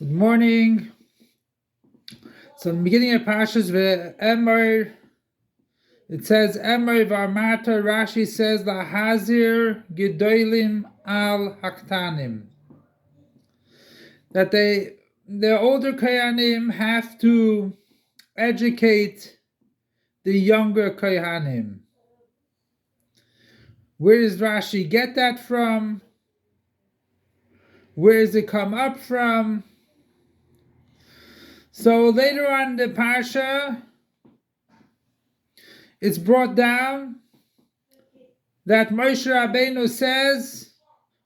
Good morning. So in the beginning of Parshas Ve'emor, it says Emor Varmata. Rashi says Lahazir Gedolim al Haktanim. That the older Kohanim have to educate the younger Kohanim. Where does Rashi get that from? Where does it come up from? So later on in the Parsha, it's brought down that Moshe Rabbeinu says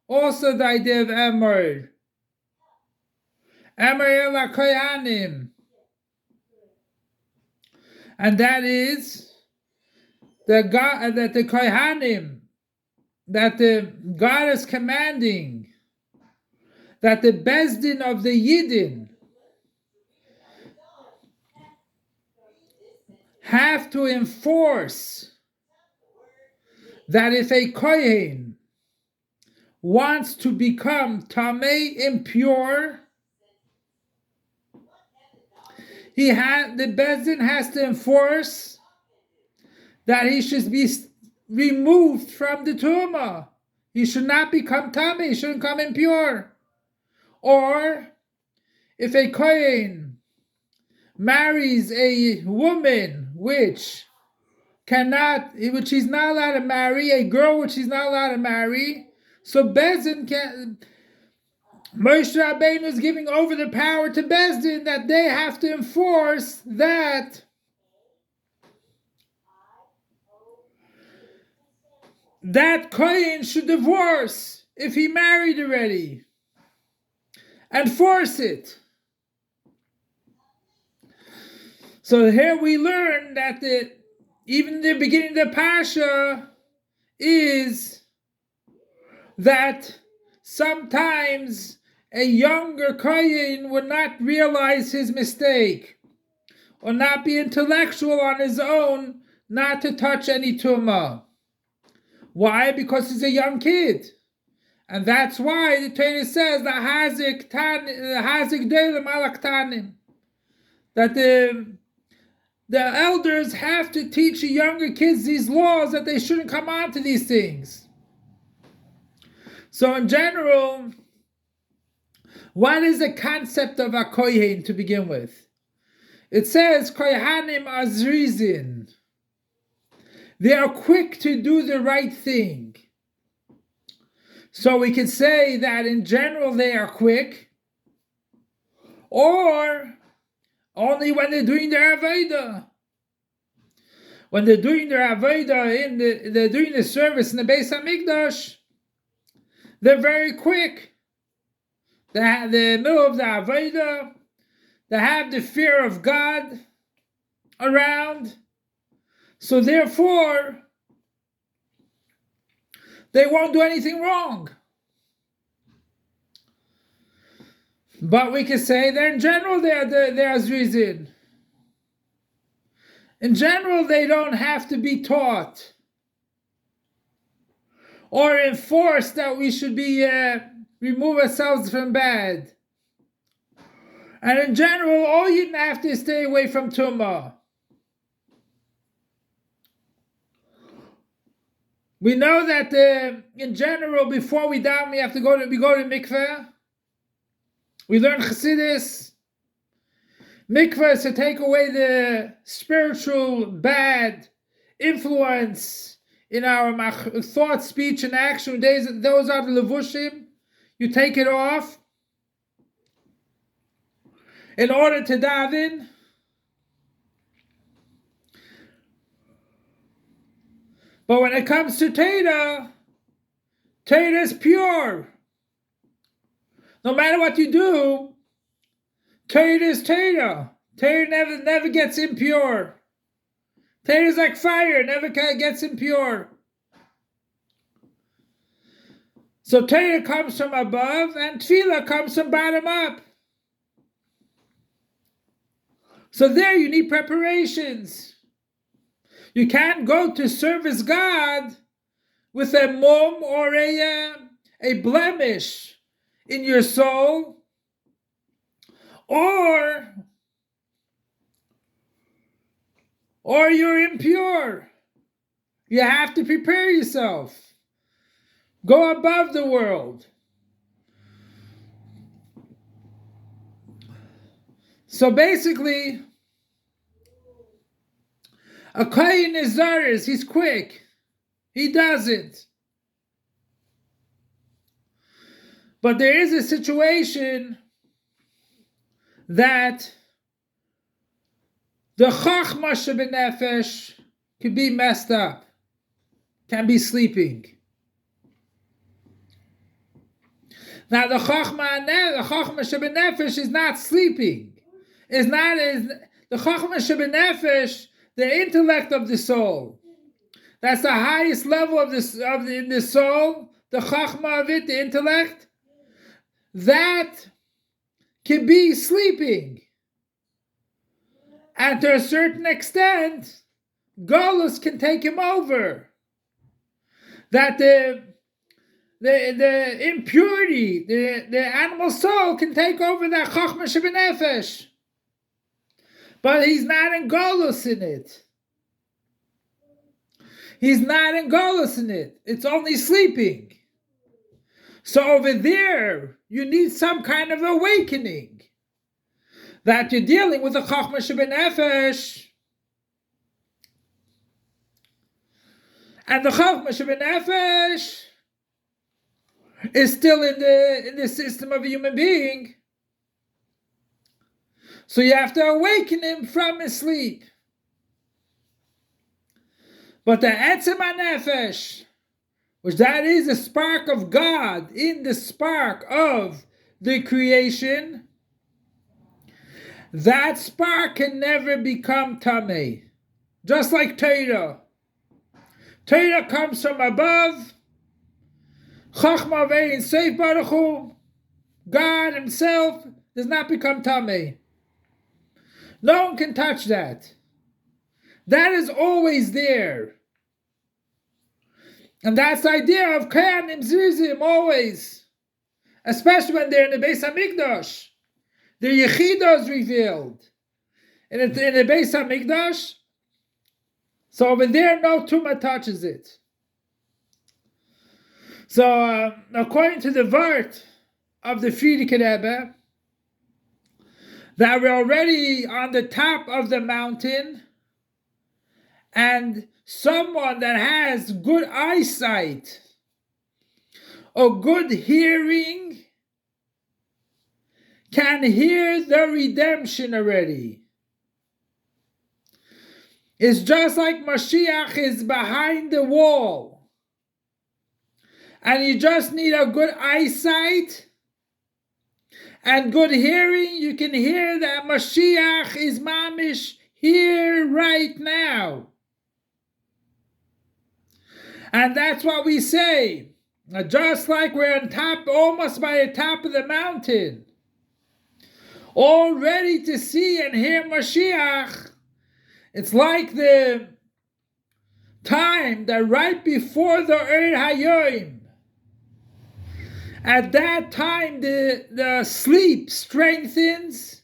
also the idea of Emor. Emor el HaKohanim. And that is that the Kohanim, that the God is commanding that the Bezdin of the Yidden have to enforce that if a Kohen wants to become Tamei, impure, the Bezdin has to enforce that he should be removed from the Tumah. He should not become Tamei, he shouldn't become impure. Or if a Kohen marries a woman which he's not allowed to marry, a girl which he's not allowed to marry, so Bezdin can. Moshe Rabbeinu is giving over the power to Bezdin that they have to enforce that Kohen should divorce if he married already, and force it. So here we learn that even the beginning of the Parsha is that sometimes a younger Kohen would not realize his mistake or not be intellectual on his own not to touch any tumah. Why? Because he's a young kid. And that's why the Torah says that the elders have to teach the younger kids these laws, that they shouldn't come on to these things. So in general, what is the concept of a Kohen to begin with? It says, Kohanim azrizin. They are quick to do the right thing. So we can say that in general they are quick, or only when they're doing their Avodah. When they're doing their Avodah, they're doing the service in the Beis HaMikdash, they're very quick. They have the middle of the Avodah, they have the fear of God around, so therefore they won't do anything wrong. But we can say that in general they're Azrizin. In general, they don't have to be taught or enforced that we should be remove ourselves from bad. And in general, all you have to stay away from tumah. We know that in general, before we daven, we go to mikveh. We learn Chassidus. Mikveh is to take away the spiritual bad influence in our thought, speech, and action. Those are the levushim. You take it off in order to daven. But when it comes to Torah, Torah is pure. No matter what you do, Torah is Torah. Torah never gets impure. Torah is like fire, never gets impure. So Torah comes from above and Tefillah comes from bottom up. So there you need preparations. You can't go to service God with a mum or a blemish in your soul, or you're impure. You have to prepare yourself. Go above the world. So basically, a Kohen is Zaris, he's quick. He does it. But there is a situation that the Chachma Shebenefesh can be messed up, can be sleeping. Now the Chachma Shebenefesh is not sleeping. The Chachma Shebenefesh, the intellect of the soul. That's the highest level of the soul, the Chachma of it, the intellect. That can be sleeping. And to a certain extent, Golus can take him over. That the impurity, the animal soul can take over that Chachma Shebenefesh. But he's not in Golus in it. He's not in Golus in it. It's only sleeping. So over there, you need some kind of awakening. That you're dealing with the Chachma Shebenefesh. And the Chachma Shebenefesh is still in the system of a human being. So you have to awaken him from his sleep. But the Etzem HaNefesh, which that is the spark of God in the spark of the creation, that spark can never become Tameh. Just like Torah. Torah comes from above. Chachma Vein Seif Baruch Hu. God himself does not become Tameh. No one can touch that. That is always there. And that's the idea of Kohanim Zrizim always. Especially when they're in the Beis HaMikdash. The Yechidah is revealed. In the Beis HaMikdash. So over there, no Tumah touches it. So according to the Vart of the Frierdiker Rebbe, that we're already on the top of the mountain, and someone that has good eyesight or good hearing can hear the redemption already. It's just like Mashiach is behind the wall, and you just need a good eyesight and good hearing. You can hear that Mashiach is mamish here right now. And that's what we say. Just like we're on top, almost by the top of the mountain, all ready to see and hear Mashiach. It's like the time that right before the Eir Hayoim, at that time the sleep strengthens.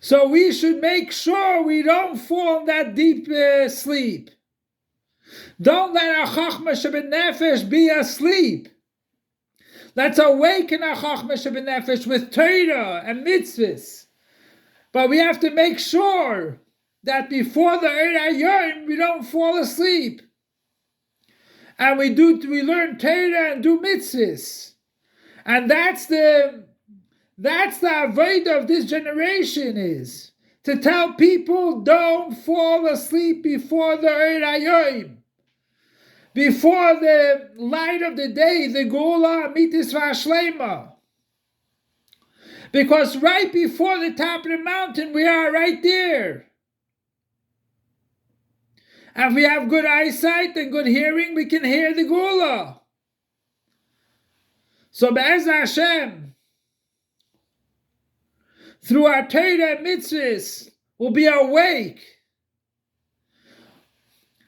So we should make sure we don't fall in that deep sleep. Don't let our Chachma Shebenefesh be asleep. Let's awaken our Chachma Shebenefesh with Torah and mitzvahs. But we have to make sure that before the Eir Hayoim we don't fall asleep. And we learn Torah and do mitzvahs. And that's the avodah of this generation, is to tell people don't fall asleep before the Eir Hayoim. Before the light of the day, the Geula Amitis V'Ashlema. Because right before the top of the mountain, we are right there. And if we have good eyesight and good hearing, we can hear the Geula. So Be'ez Hashem, through our Torah and mitzvahs, we'll be awake.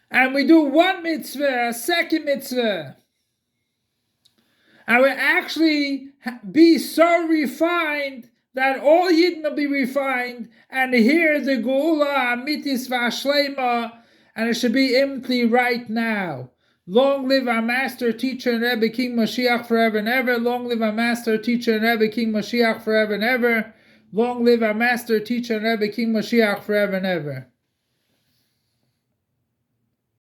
And we do one mitzvah, a second mitzvah. I will actually be so refined that all Yidden will be refined and hear the Geula Amitis Vashlema, and it should be imtli right now. Long live our master, teacher, and Rebbe King Mashiach forever and ever. Long live our master, teacher, and Rebbe King Mashiach forever and ever. Long live our master, teacher, and Rebbe King Mashiach forever and ever.